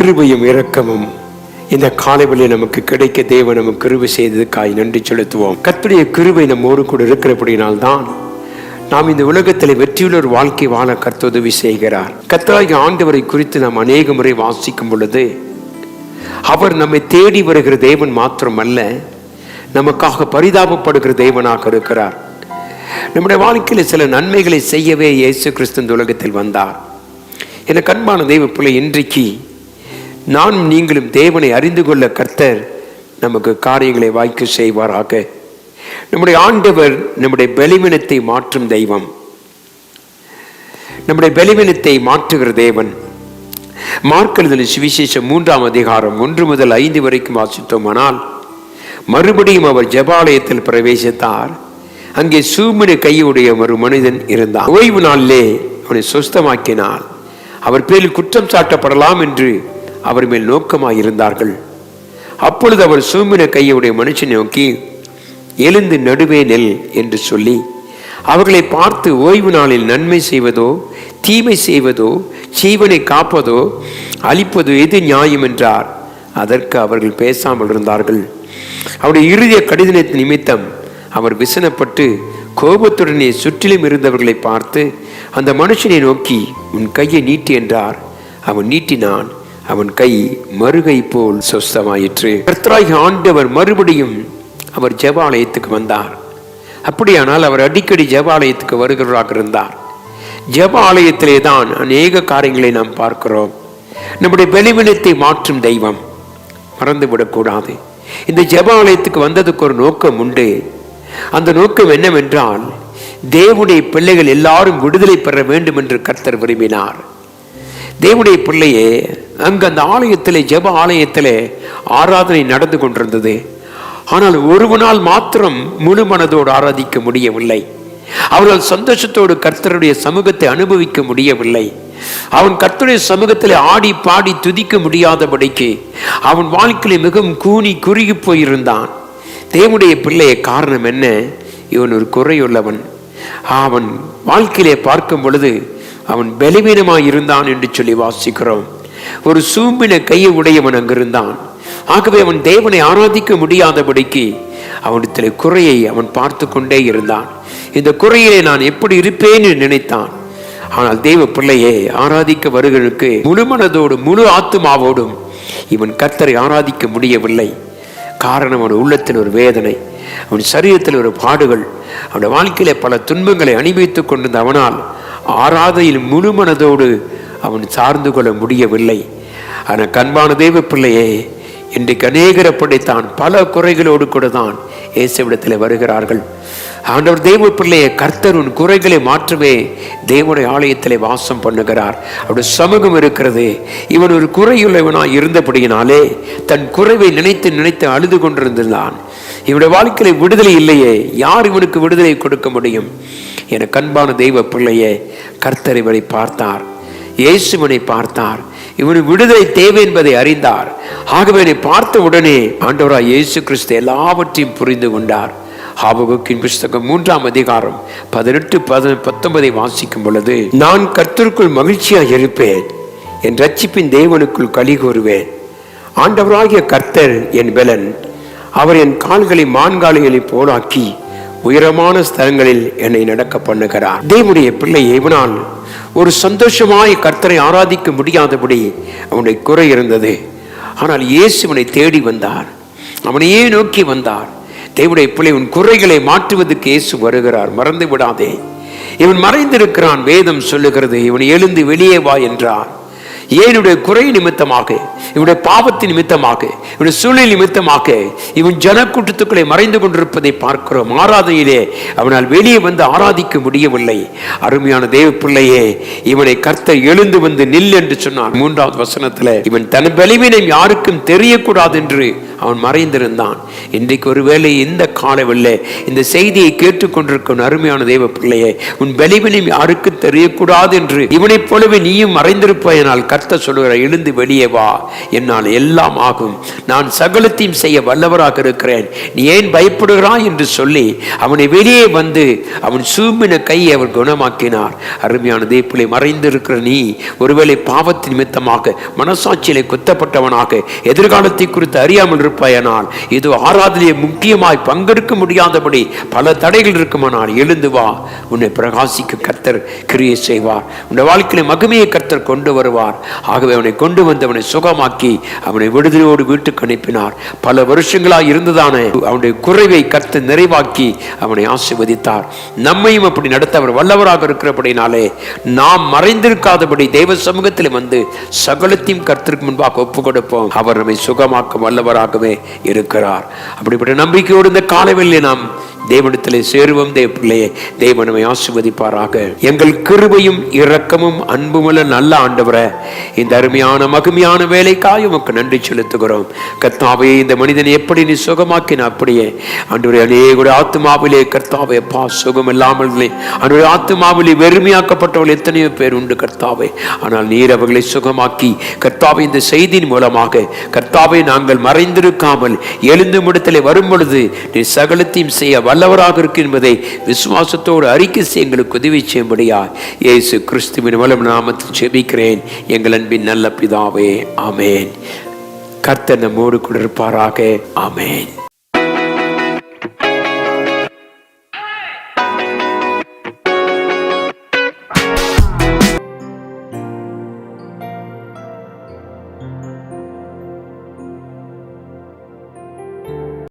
கிருபையும் இரக்கமும் இந்த காலைவெளியில் நமக்கு கிடைக்க தேவன் நமக்கு கிருபை செய்ததுக்காய் நன்றி செலுத்துவோம். கர்த்தருடைய கிருபை நம்மோடு கூட இருக்கிறபடினால்தான் நாம் இந்த உலகத்தில் வெற்றியுள்ள ஒரு வாழ்க்கை வாழ கர்த்தர் உதவி செய்கிறார். கர்த்தராகிய ஆண்டவரை குறித்து நாம் அநேக முறை வாசிக்கும் பொழுது அவர் நம்மை தேடி வருகிற தேவன் மாத்திரமல்ல, நமக்காக பரிதாபப்படுகிற தேவனாக இருக்கிறார். நம்முடைய வாழ்க்கையில் சில நன்மைகளை செய்யவே இயேசு கிறிஸ்து இந்த உலகத்தில் வந்தார். எனக்கு அன்பான தெய்வ பிள்ளை, இன்றைக்கு நான் நீங்களும் தேவனை அறிந்து கொள்ள கர்த்தர் நமக்கு காரியங்களை வாய்க்க செய்வாராக. நம்முடைய ஆண்டவர் நம்முடைய பலவீனத்தை மாற்றும் தெய்வம், நம்முடைய பலவீனத்தை மாற்றுகிற தேவன். மார்க் எழுதின சுவிசேஷம் 3ஆம் அதிகாரம் 1 முதல் 5 வரைக்கும் வாசித்தோமானால், மறுபடியும் அவர் ஜெபாலயத்தில் பிரவேசித்தார். அங்கே சூம்பின கையுடைய ஒரு மனிதன் இருந்தார். ஓய்வு நாளிலே அவனை சுஸ்தமாக்கினார். அவர் பேரில் குற்றம் சாட்டப்படலாம் என்று அவர் மேல் நோக்கமாயிருந்தார்கள். அப்பொழுது அவர் சூம்பின கையுடைய மனுஷனை நோக்கி, எழுந்து நடுவே நெல் என்று சொல்லி அவர்களை பார்த்து, ஓய்வு நாளில் நன்மை செய்வதோ தீமை செய்வதோ ஜீவனை காப்பதோ அழிப்பதோ எது நியாயம் என்றார். அதற்கு அவர்கள் பேசாமல் இருந்தார்கள். அவருடைய இறுதிய கடிதத்தின் நிமித்தம் அவர் விசனப்பட்டு கோபத்துடனே சுற்றிலும் இருந்தவர்களை பார்த்து, அந்த மனுஷனை நோக்கி உன் கையை நீட்டி என்றார். அவன் நீட்டினான். அவன் கை மறுகை போல் சொஸ்தமாயிற்று. கர்த்தராகிய ஆண்டவர் மறுபடியும் அவர் ஜெபாலயத்துக்கு வந்தார். அப்படியானால் அவர் அடிக்கடி ஜெபாலயத்துக்கு வருகிறவராக இருந்தார். ஜெபாலயத்திலே தான் அநேக காரியங்களை நாம் பார்க்கிறோம். நம்முடைய பலவீனத்தை மாற்றும் தெய்வம், மறந்துவிடக்கூடாது. இந்த ஜெபாலயத்துக்கு வந்ததுக்கு ஒரு நோக்கம் உண்டு. அந்த நோக்கம் என்னவென்றால், தேவனுடைய பிள்ளைகள் எல்லாரும் விடுதலை பெற வேண்டும் என்று கர்த்தர் விரும்பினார். தேவனுடைய பிள்ளையே, அங்கு அந்த ஆலயத்திலே, ஜெப ஆலயத்திலே ஆராதனை நடந்து கொண்டிருந்தது. ஆனால் ஒருவனால் மாத்திரம் முழு மனதோடு ஆராதிக்க முடியவில்லை. அவர்கள் சந்தோஷத்தோடு கர்த்தருடைய சமூகத்தை அனுபவிக்க முடியவில்லை. அவன் கர்த்தருடைய சமூகத்தில் ஆடி பாடி துதிக்க முடியாதபடிக்கு அவன் வாழ்க்கையில மிகவும் கூனி குறுகி போயிருந்தான். தேவனுடைய பிள்ளைய காரணம் என்ன? இவன் ஒரு குறையுள்ளவன். அவன் வாழ்க்கையிலே பார்க்கும் பொழுது அவன் பலவீனமாய் இருந்தான் என்று சொல்லி வாசிக்கிறோம். ஒரு சூம்பின கையை உடையவன் அங்கிருந்தான். ஆகவே அவன் தேவனை ஆராதிக்க முடியாதபடிக்கு அவனிடத்தில் குறையை அவன் பார்த்து கொண்டே இருந்தான். இந்த குறையிலே நான் எப்படி இருப்பேன்னு நினைத்தான். ஆனால் தேவ பிள்ளையே, ஆராதிக்க வருகிறவனுக்கு முழு மனதோடும் முழு ஆத்துமாவோடும் இவன் கர்த்தரை ஆராதிக்க முடியவில்லை. காரணம், அவன் உள்ளத்தில் ஒரு வேதனை, அவன் சரீரத்தில் ஒரு பாடுகள், அவனுடைய வாழ்க்கையில பல துன்பங்களை அனுபவித்துக் கொண்டிருந்த அவனால் ஆராதனையில் முழு மனதோடு அவன் சார்ந்து கொள்ள முடியவில்லை. ஆனால் கண்பான தேவ பிள்ளையே, இன்றைக்கு அநேகர் அப்படித்தான் பல குறைகளோடு கூட தான் இயேசுவிடத்தில் வருகிறார்கள். ஆண்டவர் தேவ பிள்ளையை, கர்த்தர் உன் குறைகளை மாற்றவே தேவனுடைய ஆலயத்திலே வாசம் பண்ணுகிறார். அவருடைய சமூகம் இருக்கிறது. இவன் ஒரு குறையுள்ளவனாய் இருந்தபடியினாலே தன் குறைவை நினைத்து நினைத்து அழுது கொண்டிருந்தான். இவனுடைய வாழ்க்கையில விடுதலை இல்லையே, யார் இவனுக்கு விடுதலை கொடுக்க முடியும்? என கண்பான தெய்வ பிள்ளையே, கர்த்தர் இவனை பார்த்தார், இயேசுவனை பார்த்தார். இவனு விடுதலை தேவை என்பதை அறிந்தார். ஆகவே இவனை பார்த்த உடனே ஆண்டவராய் இயேசு கிறிஸ்து எல்லாவற்றையும் புரிந்து கொண்டார். ஆபகுக்கின் புஸ்தகம் 3ஆம் அதிகாரம் 18-19 வாசிக்கும் பொழுது, நான் கர்த்தருக்குள் மகிழ்ச்சியாக இருப்பேன், என் ரட்சிப்பின் தேவனுக்குள் களி கூறுவேன். ஆண்டவராகிய கர்த்தர் என் பெலன், அவர் என் கால்களை மான்காலிகளை போலாக்கி உயரமான ஸ்தலங்களில் என்னை நடக்க பண்ணுகிறார். தேவனுடைய பிள்ளை, இவனால் ஒரு சந்தோஷமாய் கர்த்தரை ஆராதிக்க முடியாதபடி அவனுடைய குறை இருந்தது. ஆனால் இயேசுவனை தேடி வந்தார், அவனையே நோக்கி வந்தார். தேவனுடைய பிள்ளை, உன் குறைகளை மாற்றுவதற்கு இயேசு வருகிறார், மறந்து விடாதே. இவன் மறைந்திருக்கிறான், வேதம் சொல்லுகிறது. இவன் எழுந்து வெளியே வா என்றார். ஏனுடைய குறை நிமித்தமாக, இவனுடைய பாவத்தின் நிமித்தமாக, இவனுடைய சூழ்நிலை நிமித்தமாக இவன் ஜனக்கூட்டத்துக்களை மறைந்து கொண்டிருப்பதை பார்க்கிறோம். ஆராதனையிலே அவனால் வெளியே வந்து ஆராதிக்க முடியவில்லை. அருமையான தேவ பிள்ளையே, இவனை கர்த்தர் எழுந்து வந்து நில் என்று சொன்னார். 3வது வசனத்துல, இவன் தன் பலவீனம் யாருக்கும் தெரியக்கூடாது என்று அவன் மறைந்திருந்தான். இன்றைக்கு ஒருவேளை இந்த காலவெல்ல இந்த செய்தியை கேட்டுக்கொண்டிருக்கும் அருமையான தேவ பிள்ளையே, உன் பலவீனம் யாருக்கும் தெரியக்கூடாது என்று இவனைப் போலவே நீயும் மறைந்திருப்பாயினால் கர்த்தர் சொல்லுகிறார், எழுந்து வெளியே வா, என்னால் எல்லாம் ஆகும், நான் சகலத்தையும் செய்ய வல்லவராக இருக்கிறேன், நீ ஏன் பயப்படுகிறாய் என்று சொல்லி அவனை வெளியே வந்து அவன் சூம்பின கையை அவர் குணமாக்கினார். அருமையான தேவப்பிள்ளை, மறைந்திருக்கிற நீ ஒருவேளை பாவத்தின் நிமித்தமாக மனசாட்சியிலே குத்தப்பட்டவனாக எதிர்காலத்தை குறித்து அறியாமல் இருப்பாயனால், இது ஆராதனையை முக்கியமாய் பங்கெடுக்க முடியாதபடி பல தடைகள் இருக்குமானால் எழுந்து வா, உன்னை பிரகாசிக்க கர்த்தர் கிரியை செய்வார், உன்னுடைய வாழ்க்கையில மகிமையை கர்த்தர் கொண்டு வருவார். ஆகவே அவனை கொண்டு வந்து அவனை சுகமாக்கி அவனை விடுதலையோடு வீட்டுக்கு அனுப்பினார். பல வருஷங்களாக இருந்ததான அவனுடைய குறைவை கர்த்தர் நிறைவாக்கி அவனை ஆசீர்வதித்தார். நம்மையும் அப்படி நடத்த அவர் வல்லவராக இருக்கிறபடினாலே நாம் மறைந்திருக்காதபடி தெய்வ சமூகத்தில் வந்து சகலத்தையும் கர்த்தருக்கு முன்பாக ஒப்பு கொடுப்போம். அவர் நம்மை சுகமாக்க வல்லவராகவே இருக்கிறார். அப்படிப்பட்ட நம்பிக்கையோடு இந்த காலைவெளியிலே நாம் தேவனிடத்திலே சேருவோம். தேவ பிள்ளையே, தேவன் நம்மை ஆசீர்வதிப்பாராக. எங்கள் கிருபையும் இரக்கமும் அன்புமுள்ள நல்ல ஆண்டவரே, இந்த அருமையான மகிமையான வேலைக்காய் உமக்கு நன்றி செலுத்துகிறோம். கர்த்தாவே, இந்த மனிதனை எப்படி நீ சுகமாக்கின அப்படியே ஆண்டவரே, அநேக ஆத்துமாவிலே கர்த்தாவே அப்பா சுகம் இல்லாமல் அன்றைய ஆத்துமாவிலே வெறுமையாக்கப்பட்டவர்கள் எத்தனையோ பேர் உண்டு கர்த்தாவே. ஆனால் நீர் அவர்களை சுகமாக்கி கர்த்தாவே, இந்த செய்தியின் மூலமாக கர்த்தாவே நாங்கள் மறைந்திருக்காமல் எழுந்து இடத்திலே வரும் பொழுது நீ சகலத்தையும் செய்ய வல்லவராக இருக்கு என்பதை விசுவாசத்தோடு அறிக்கை செய்ய எங்களுக்கு உதவி செய்யும்படியா இயேசு கிறிஸ்துவின் வல்ல நாமத்தில் ஜெபிக்கிறேன் எங்கள் அன்பின் நல்ல பிதாவே, ஆமேன். கர்த்தர் நம்மோடு கூட இருப்பாராக. ஆமேன்.